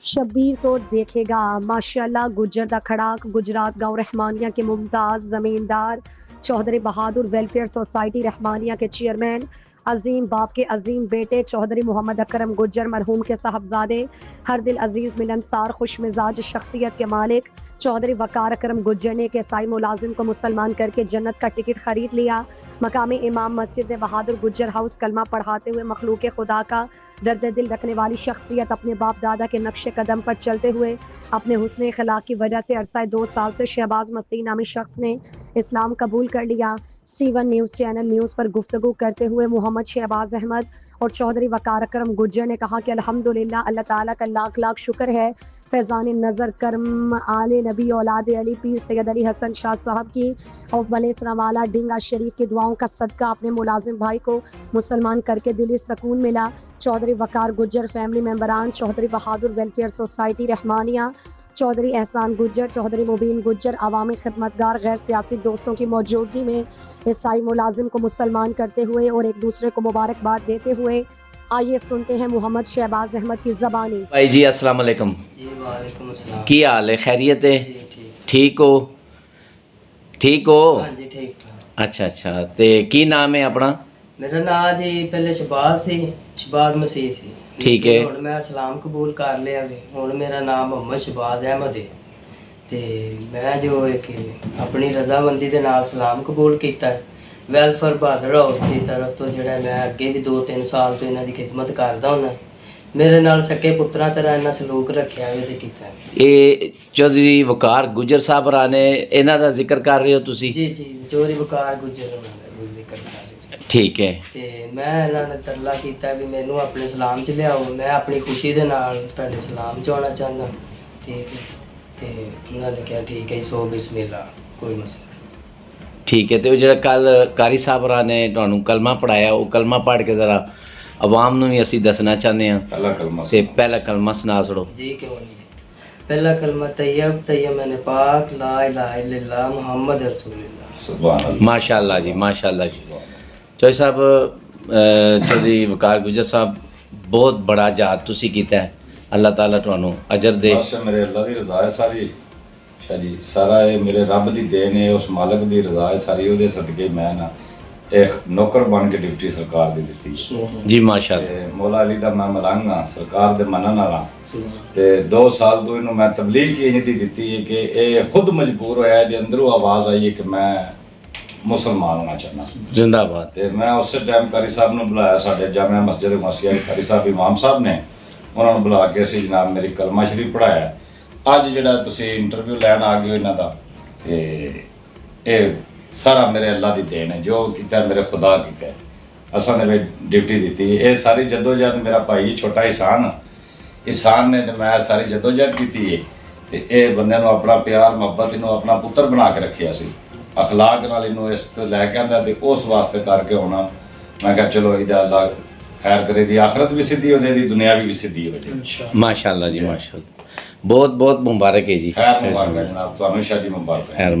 शब्बीर तो देखेगा माशाल्लाह। गुज्जर दा खड़ाक गुजरात गांव रहमानिया के मुमताज जमींदार चौधरी बहादुर वेलफेयर सोसाइटी रहमानिया के चेयरमैन, अजीम बाप के अजीम बेटे चौधरी मोहम्मद अकरम गुज्जर मरहूम के साहबजादे, हर दिल अजीज मिलनसार खुश मिजाज शख्सियत के मालिक चौधरी वकार अकरम गुज्जर ने एक ईसाई मुलाजिम को मुसलमान करके जन्नत का टिकट खरीद लिया। मकाम इमाम मस्जिद बहादुर गुज्जर हाउस कलमा पढ़ाते हुए मखलूक खुदा का दर्द दिल रखने वाली शख्सियत अपने बाप दादा के नक्शे कदम पर चलते हुए अपने हुस्न अखलाक की वजह से अरसा 2 साल से शहबाज मसीह नामी शख्स ने इस्लाम कबूल कर लिया। C1 न्यूज़ चैनल न्यूज़ पर गुफ्तगू करते हुए मोहम्मद शहबाज अहमद और चौधरी वकार अकरम गुज्जर ने कहा कि अल्हम्दुलिल्लाह, अल्लाह ताला का लाख लाख शुक्र है। फैज़ान नज़र करम आले नबी औलाद अली पीर सैयद अली हसन शाह साहब की और बलेसरावाला डिंगा शरीफ की दुआओं का सदका अपने मुलाजिम भाई को मुसलमान करके दिली सुकून मिला। चौधरी वकार गुज्जर फैमिली मेंबरान चौधरी बहादुर वेलफेयर सोसाइटी रहमानिया, चौधरी एहसान गुज्जर, चौधरी मुबीन गुज्जर, अवामी खिदमतगार गैर सियासी दोस्तों की मौजूदगी में ईसाई मुलाजिम को मुसलमान करते हुए और एक दूसरे को मुबारकबाद देते हुए आइए सुनते हैं मोहम्मद शहबाज अहमद की ज़बानी। भाई जी अस्सलाम वालेकुम। जी वालेकुम अस्सलाम। की हाल है? खैरियत है? जी ठीक। ठीक हो? ठीक हो? हाँ जी ठीक ठाक। अच्छा अच्छा, ते की नाम है अपना? मेरा नाम जी पहले शहबाज सी, शहबाज मसीह सी। ठीक है। ਹੁਣ ਮੈਂ ਇਸਲਾਮ ਕਬੂਲ ਕਰ ਲਿਆ ਵੇ। ਹੁਣ ਮੇਰਾ ਨਾਮ ਮੁਹੰਮਦ ਸ਼ਹਬਾਜ਼ ਅਹਿਮਦ ਹੈ ਤੇ ਮੈਂ ਜੋ ਇੱਕ ਆਪਣੀ ਰਜ਼ਾਮੰਦੀ ਦੇ ਨਾਲ ਇਸਲਾਮ ਕਬੂਲ ਕੀਤਾ ਹੈ। ਵੈਲਫੇਅਰ ਬਹਾਦਰ ਹਾਊਸ ਦੀ ਤਰਫ ਤੋਂ ਜਿਹੜਾ ਮੈਂ ਅੱਗੇ ਵੀ 2-3 ਸਾਲ ਤੋਂ ਇਹਨਾਂ ਦੀ ਖਿਦਮਤ ਕਰਦਾ ਹੁੰਦਾ। ਮੇਰੇ ਨਾਲ ਸਕੇ ਪੁੱਤਰਾਂ ਤਰ੍ਹਾਂ ਇਹਨਾਂ ਸਲੂਕ ਰੱਖਿਆ ਵੇ ਤੇ ਕੀਤਾ ਹੈ। ਇਹ ਚੌਧਰੀ ਵਕਾਰ ਗੁੱਜਰ ਸਾਹਿਬ ਨੇ ਇਹਨਾਂ ਦਾ ਜ਼ਿਕਰ ਕਰ ਰਹੇ ਹੋ ਤੁਸੀਂ? ਜੀ ਜੀ ਚੌਧਰੀ ਵਕਾਰ ਗੁੱਜਰ ਉਹਨਾਂ ਦਾ ਜ਼ਿਕਰ ਕਰ ਰਹੇ ਜੀ। ਠੀਕ ਹੈ। ਤੇ ਮੈਂ ਇਹਨਾਂ ਨੇ ਤਰਲਾ ਕੀਤਾ ਵੀ ਮੈਨੂੰ ਆਪਣੇ ਇਸਲਾਮ 'ਚ ਲਿਆਓ। ਮੈਂ ਆਪਣੀ ਖੁਸ਼ੀ ਦੇ ਨਾਲ ਤੁਹਾਡੇ ਇਸਲਾਮ 'ਚ ਆਉਣਾ ਚਾਹੁੰਦਾ। ਠੀਕ ਹੈ। ਤੇ ਉਹਨਾਂ ਨੇ ਕਿਹਾ ਠੀਕ ਹੈ, ਸੋ ਬਿਸਮਿਲ੍ਲਾ, ਕੋਈ ਮਸਲਾ ਨਹੀਂ। ਠੀਕ ਹੈ। ਤੇ ਉਹ ਜਿਹੜਾ ਕੱਲ ਕਾਰੀ ਸਾਹਿਬ ਨੇ ਤੁਹਾਨੂੰ ਕਲਮਾ ਪੜਾਇਆ, ਉਹ ਕਲਮਾ ਪੜ੍ਹ ਕੇ ਜ਼ਰਾ ਆਵਾਮ ਨੂੰ ਵੀ ਅਸੀਂ ਦੱਸਣਾ ਚਾਹੁੰਦੇ ਹਾਂ। ਤੇ ਪਹਿਲਾ ਕਲਮਾ ਸੁਣਾ ਛੜੋ जी क्यों नहीं। पहला कलमा तैयब तैयब मैंने पाक ला इलाहा इल्लल्लाह मुहम्मद रसूलुल्लाह। सुभान अल्लाह। माशाल्लाह जी, माशाल्लाह जी। चौधरी साहब चौधरी वकार गुजर साहब बहुत बड़ा जहाद तुसी कीता है, अल्लाह ताला तुहानू अजर दे। बस मेरे अल्लाह दी रज़ा है सारी शाह जी, सारा ये मेरे रब दी देन है, उस मालक दी रज़ा है सारी, ਉਹਦੇ सदके मैं ना एक नौकर बन के डिप्टी सरकार दी दित्ती जी माशाल्लाह। ते मौला अली दा मैं मलंग हाँ, सरकार दे मनन वाला। ते 2 साल तो इन्हों मैं तबलीग की इंज दी दित्ती है कि ये खुद मजबूर होया, इहदे अंदरों आवाज़ आई है कि मैं मुसलमान होना चाहना। जिंदाबाद। ਤੇ ਮੈਂ ਉਸੇ ਟਾਈਮ ਕਾਰੀ ਸਾਹਿਬ ਨੂੰ ਬੁਲਾਇਆ, ਸਾਡੇ ਜਾਮਿਆ ਮਸਜਿਦ ਮਸੀਹ ਕਾਰੀ ਸਾਹਿਬ ਇਮਾਮ ਸਾਹਿਬ ਨੇ, ਉਹਨਾਂ ਨੂੰ ਬੁਲਾ ਕੇ ਅਸੀਂ ਜਨਾਬ ਮੇਰੀ ਕਲਮਾ ਸ਼ਰੀਫ ਪੜਾਇਆ। ਅੱਜ ਜਿਹੜਾ ਤੁਸੀਂ ਇੰਟਰਵਿਊ ਲੈਣ ਆ ਗਏ ਹੋ ਇਹਨਾਂ ਦਾ, ਤੇ ਇਹ ਸਾਰਾ ਮੇਰੇ ਅੱਲਾ ਦੀ ਦੇਣ ਹੈ, ਜੋ ਕੀਤਾ ਮੇਰੇ ਖੁਦਾ ਕੀਤਾ। ਅਸਾਂ ਨੇ ਵੀ ਡਿਊਟੀ ਦਿੱਤੀ। ਇਹ ਸਾਰੀ ਜਦੋਜਹਿਦ ਮੇਰਾ ਭਾਈ ਛੋਟਾ ਇਸਾਨ ਨੇ ਤੇ ਮੈਂ ਸਾਰੀ ਜਦੋਜਹਿਦ ਕੀਤੀ ਹੈ। ਤੇ ਇਹ ਬੰਦੇ ਨੂੰ ਆਪਣਾ ਪਿਆਰ ਮੁਹੱਬਤ, ਇਹਨੂੰ ਆਪਣਾ ਪੁੱਤਰ ਬਣਾ ਕੇ ਰੱਖਿਆ ਸੀ, ਅਖਲਾਕ ਨਾਲ ਇਹਨੂੰ ਇਸ ਤੋਂ ਲੈ ਕੇ ਆਂਦਾ। ਤੇ ਉਸ ਵਾਸਤੇ ਕਰਕੇ ਹੋਣਾ ਮੈਂ ਕਿਹਾ ਚਲੋ ਇਹਦਾ ਅੱਲਾ ਖੈਰ ਕਰੇ, ਦੀ ਆਖਰਤ ਵੀ ਸਿੱਧੀ ਹੋ ਜਾਏ, ਦੀ ਦੁਨੀਆ ਵੀ ਸਿੱਧੀ ਹੋ ਜਾਏ। माशाल्लाह जी माशाल्लाह, बहुत बहुत मुबारक है जी। खैर मुबारक जनाब, ਤੁਹਾਨੂੰ ਸ਼ਾਦੀ ਮੁਬਾਰਕ। खैर।